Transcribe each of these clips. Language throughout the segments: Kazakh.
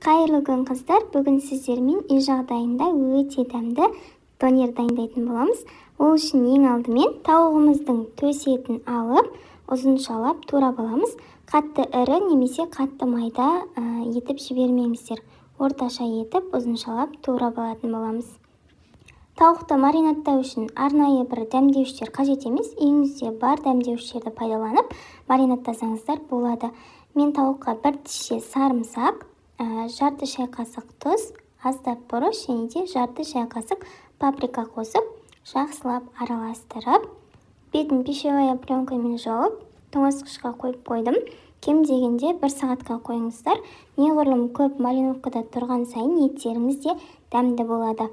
Қайырлы күн қыздар, бүгін сіздермен үй жағдайында өте дәмді донер дайындайтын боламыз. Ол үшін ең алдымен тауығымыздың төс етін алып, ұзыншалап турап аламыз. Қатты ірі немесе қатты майда етіп жібермеңіздер. Орташа етіп ұзыншалап турап алатын боламыз. Тауықты маринадтау үшін арнайы бір дәмдеуіштер қажет емес. Үйіңізде бар дәмдеуіштерді пайдаланып маринадтасаңыздар болады. Мен тауыққа бір тіше сарымсақ, жарты шай қасық тұз, аздап бұрыш және де жарты шай қасық паприка қосып, жақсылап араластырып, бетін пищевая пленкамен жауып, тоңазытқышқа қойып қойдым. Кем дегенде 1 сағатқа қойыңыздар. Неғұрлым көп мариновкада тұрған сайын еттеріңіз де дәмді болады.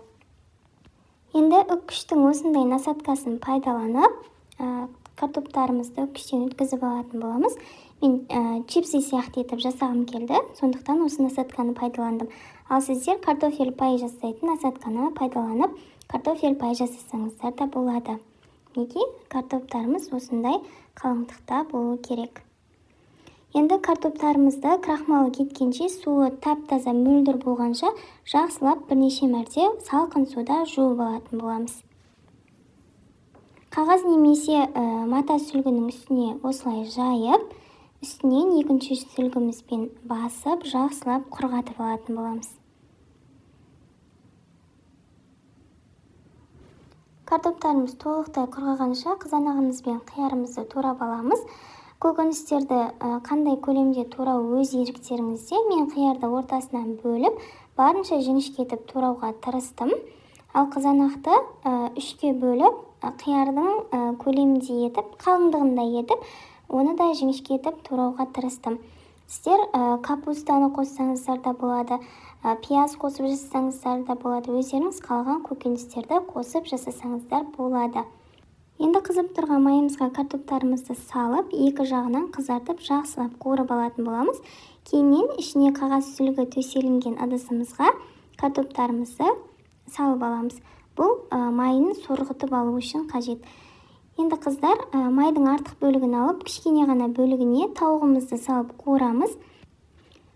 Енді үккіштің осындай насадкасын пайдаланып, картоптарымызды үккіштен өткізіп алатын боламыз. Мен чипсы сияқты етіп жасағым келді, сондықтан осы насадканы пайдаландым. Ал сіздер картофель пай жасайтын насадканы пайдаланып, картофель пай жасасаңыздар да болады. Неге? Картоптарымыз осындай қалыңдықта болу керек. Енді картоптарымызды крахмалы кеткенше, суы тап-таза мөлдір болғанша жақсылап бірнеше мәрте салқын суда жуып алатын боламыз. Қағаз немесе мата сүлгінің үстіне осылай жайып, үстінен екінші сүлгімізбен басып, жақсылап құрғатып алатын боламыз. Картоптарымыз толықтай құрғағанша қызанағымызбен қиярымызды турап аламыз. Көкөністерді қандай көлемде турау өз еріктеріңізде. Мен қиярды ортасынан бөліп, барынша жіңішке етіп турауға тырыстым. Ал қызанақты 3-ке бөліп, қиярдың көлемінде етіп, қалыңдығында етіп, оны да жіңішке етіп турауға тырыстым. Сіздер капустаны қоссаңыздар да болады, пияз қосып жасасаңыздар да болады, өздеріңіз қалаған көкөністерді қосып жасасаңыздар болады. Енді қызып тұрған майымызға картоптарымызды салып, екі жағынан қызартып, жақсылап қуырып алатын боламыз. Кейіннен ішіне қағаз сүлгі төселінген ыдысымызға картоптарымызды салып аламыз. Бұл майын сорғытып алу үшін қажет. Енді қыздар, майдың артық бөлігін алып, кішкене ғана бөлігіне тауығымызды салып қуырамыз.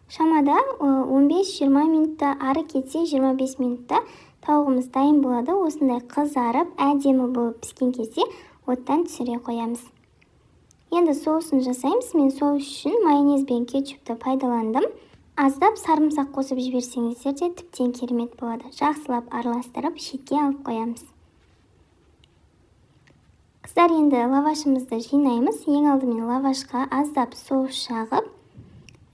Шамада 15-20 минутта, ары кетсе 25 минутта тауығымыз дайын болады. Осындай қызарып, әдемі болып піскен кезде оттан түсіре қоямыз. Енді соусын жасаймыз. Мен соус үшін майонез бен кетчупты пайдаландым. Аздап сарымсақ қосып жіберсеңіздер де тіптен керемет болады. Жақсылап араластырып, шетке алып қоямыз. Қыздар, енді лавашымызды жинаймыз. Ең алдымен лавашқа аздап соус жағып,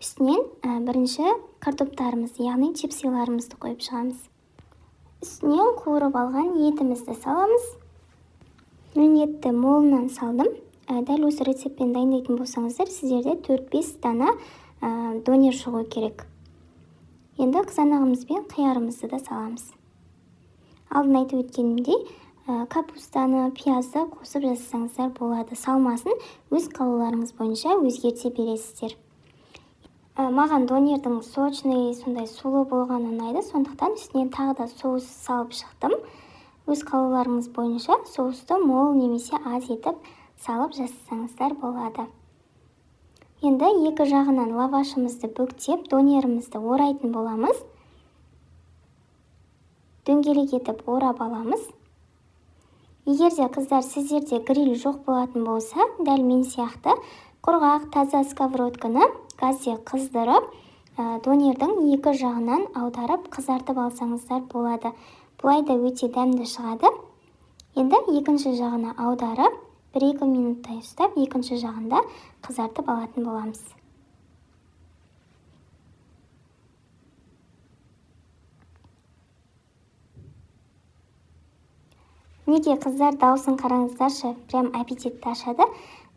үстінен бірінші картоптарымыз, яғни чипсиларымызды қойып шығамыз. Үстінен қуырып алған етімізді саламыз. Мен етті молынан салдым. Дәл осы рецептпен дайындайтын болсаңыздар, сіздерде 4-5 дана донер шығу керек. Енді қызанағымыз бен қиярымызды да саламыз. Алдын айтып өткенімдей, капустаны, пиязды қосып жасасаңыздар болады. Салмасын өз қалауларыңыз бойынша өзгерте бересіздер. Маған донердің сочный, сондай сулы болғаны ұнайды, сондықтан үстінен тағы да соус салып шықтым. Өз қалауларыңыз бойынша соусты мол немесе аз етіп салып жасасаңыздар болады. Енді екі жағынан лавашымызды бүктеп, донерімізді орайтын боламыз. Дөңгелек етіп орап аламыз. Егерде қыздар сіздерде гриль жоқ болатын болса, дәл мен сияқты құрғақ таза сковородканы газде қыздырып, донердің екі жағынан аударып қызартып алсаңыздар болады. Бұлай да өте дәмді шығады. Енді екінші жағына аударып, 1-2 минуттай ұстап, екінші жағында қызартып алатын боламыз. Неге қыздар, дауысын қараңыздаршы, прям аппетитті ашады.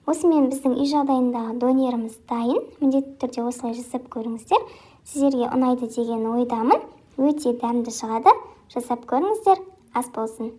Осымен біздің үй жағдайындағы донеріміз дайын. Міндетті түрде осылай жасап көріңіздер. Сіздерге ұнайды деген ойдамын. Өте дәмді шығады. Жасап көріңіздер, ас болсын.